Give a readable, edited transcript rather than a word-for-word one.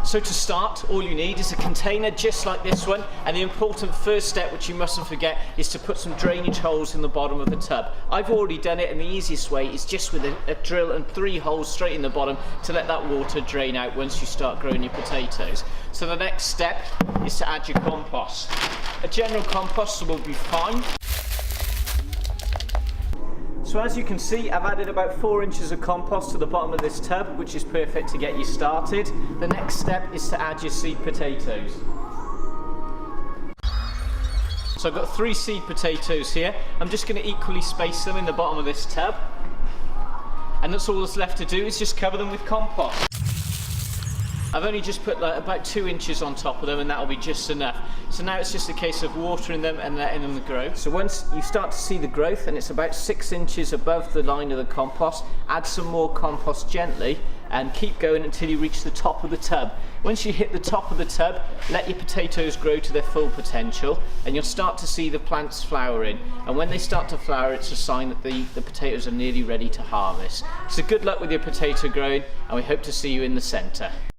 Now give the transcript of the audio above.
So to start, all you need is a container just like this one, and the important first step, which you mustn't forget, is to put some drainage holes in the bottom of the tub. I've already done it, and the easiest way is just with a drill and 3 holes straight in the bottom to let that water drain out once you start growing your potatoes. So the next step is to add your compost. A general compost will be fine. So as you can see, I've added about 4 inches of compost to the bottom of this tub, which is perfect to get you started. The next step is to add your seed potatoes. So I've got 3 seed potatoes here. I'm just going to equally space them in the bottom of this tub. And that's all that's left to do, is just cover them with compost. I've only just put about 2 inches on top of them, and that'll be just enough. So now it's just a case of watering them and letting them grow. So once you start to see the growth and it's about 6 inches above the line of the compost, add some more compost gently and keep going until you reach the top of the tub. Once you hit the top of the tub, let your potatoes grow to their full potential, and you'll start to see the plants flowering. And when they start to flower, it's a sign that the potatoes are nearly ready to harvest. So good luck with your potato growing, and we hope to see you in the centre.